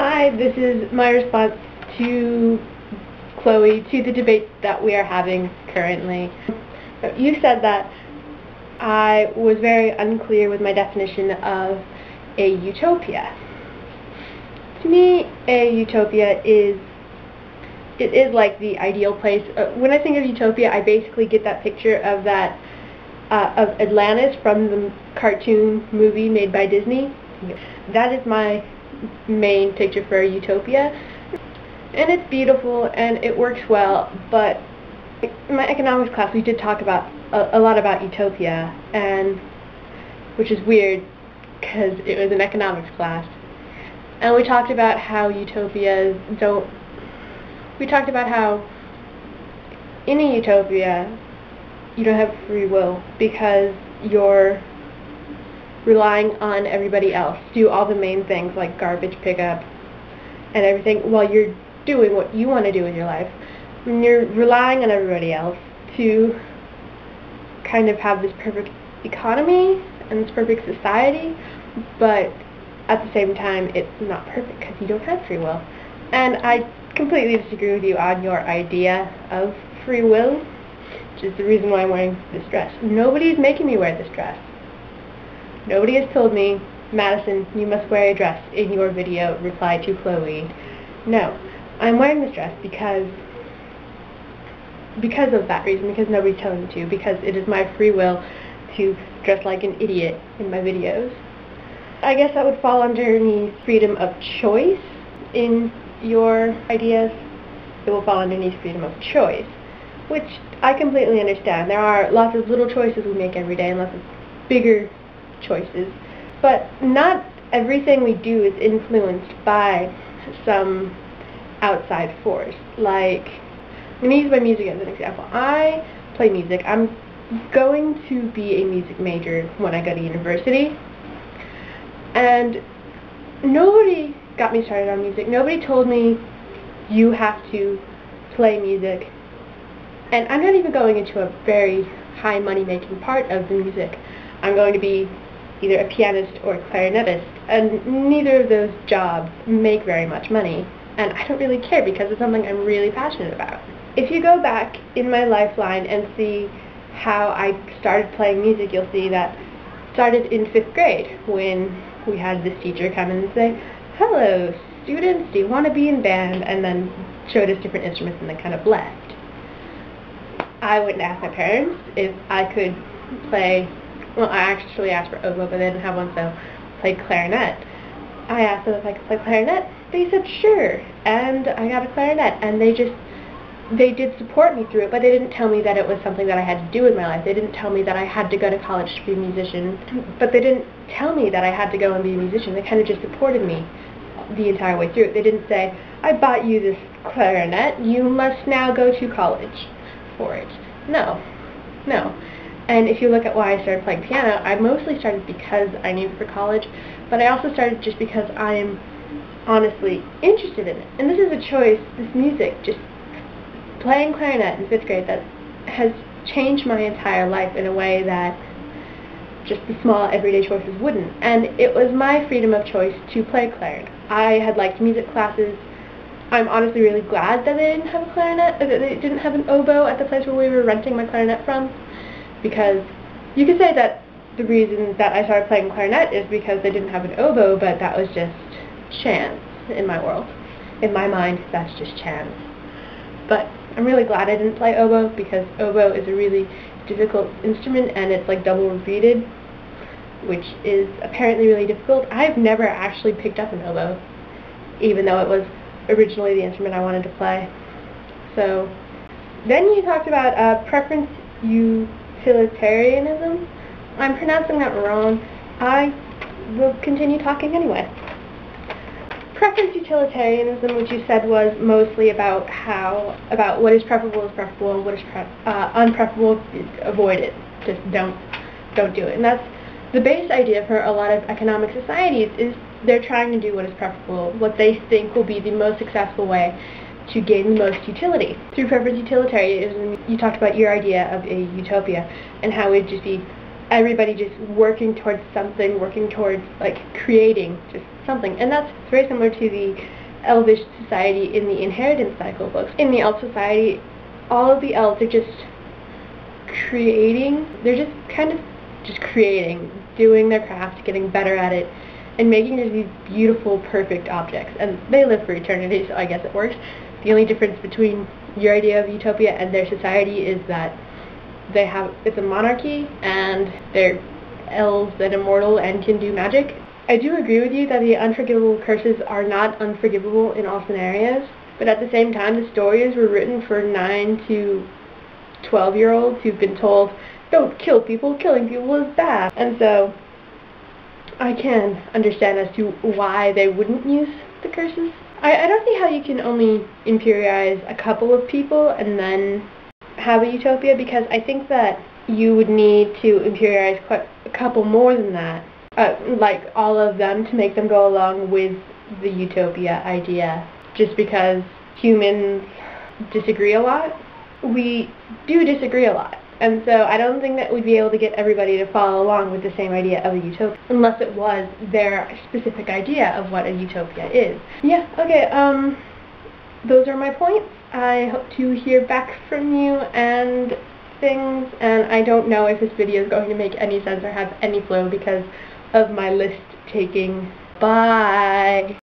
Hi, this is my response to Chloe, to the debate that we are having currently. You said that I was very unclear with my definition of a utopia. To me, a utopia is like the ideal place. When I think of utopia, I basically get that picture of of Atlantis from the cartoon movie made by Disney. That is my main picture for a utopia, and it's beautiful and it works well. But in my economics class we did talk about a lot about utopia, and which is weird because it was an economics class, and we talked about how utopias don't we talked about how in a utopia you don't have free will because you're relying on everybody else to do all the main things like garbage pickup and everything while you're doing what you want to do with your life. When you're relying on everybody else to kind of have this perfect economy and this perfect society, but at the same time it's not perfect because you don't have free will. And I completely disagree with you on your idea of free will, which is the reason why I'm wearing this dress. Nobody's making me wear this dress. Nobody has told me, Madison, you must wear a dress in your video reply to Chloe. No, I'm wearing this dress because of that reason, because nobody's telling me to, because it is my free will to dress like an idiot in my videos. I guess that would fall underneath freedom of choice in your ideas. It will fall underneath freedom of choice, which I completely understand. There are lots of little choices we make every day and lots of bigger choices, but not everything we do is influenced by some outside force. Like, I'm going to use my music as an example. I play music. I'm going to be a music major when I go to university, and nobody got me started on music. Nobody told me you have to play music, and I'm not even going into a very high money making part of the music. I'm going to be either a pianist or a clarinetist, and neither of those jobs make very much money, and I don't really care because it's something I'm really passionate about. If you go back in my lifeline and see how I started playing music, you'll see that it started in 5th grade when we had this teacher come in and say, "Hello students, do you want to be in band?" and then showed us different instruments and then kind of left. I went and asked my parents if I could play. Well, I actually asked for oboe, but they didn't have one, so I played clarinet. I asked them if I could play clarinet. They said sure, and I got a clarinet, and they did support me through it, but they didn't tell me that it was something that I had to do in my life. They didn't tell me that I had to go to college to be a musician, but they didn't tell me that I had to go and be a musician. They kind of just supported me the entire way through. They didn't say, "I bought you this clarinet, you must now go to college for it." No. And if you look at why I started playing piano, I mostly started because I needed it for college, but I also started just because I am honestly interested in it. And this is a choice, this music, just playing clarinet in 5th grade, that has changed my entire life in a way that just the small everyday choices wouldn't. And it was my freedom of choice to play clarinet. I had liked music classes. I'm honestly really glad that they didn't have a clarinet, that they didn't have an oboe at the place where we were renting my clarinet from, because you could say that the reason that I started playing clarinet is because they didn't have an oboe, but that was just chance in my world. In my mind, that's just chance. But I'm really glad I didn't play oboe, because oboe is a really difficult instrument, and it's like double repeated, which is apparently really difficult. I've never actually picked up an oboe, even though it was originally the instrument I wanted to play. So then you talked about preference utilitarianism. I'm pronouncing that wrong. I will continue talking anyway. Preference utilitarianism, which you said was mostly about what is preferable and what is unpreferable is avoided. Just don't do it. And that's the base idea for a lot of economic societies, is they're trying to do what is preferable, what they think will be the most successful way to gain the most utility. Through preference utilitarianism, you talked about your idea of a utopia and how it would just be everybody just working towards something, working towards like creating just something. And that's very similar to the elvish society in the inheritance cycle books. In the elf society, all of the elves are just creating. They're just kind of just creating, doing their craft, getting better at it, and making these beautiful, perfect objects. And they live for eternity, so I guess it works. The only difference between your idea of utopia and their society is that it's a monarchy, and they're elves and immortal and can do magic. I do agree with you that the unforgivable curses are not unforgivable in all scenarios, but at the same time, the stories were written for 9 to 12-year-olds who've been told, don't kill people, killing people is bad. And so, I can understand as to why they wouldn't use the curses. I don't see how you can only imperialize a couple of people and then have a utopia, because I think that you would need to imperialize quite a couple more than that, like all of them, to make them go along with the utopia idea, just because humans disagree a lot. We do disagree a lot, and so I don't think that we'd be able to get everybody to follow along with the same idea of a utopia, unless it was their specific idea of what a utopia is. Yeah, okay, those are my points. I hope to hear back from you and things, and I don't know if this video is going to make any sense or have any flow because of my list taking. Bye!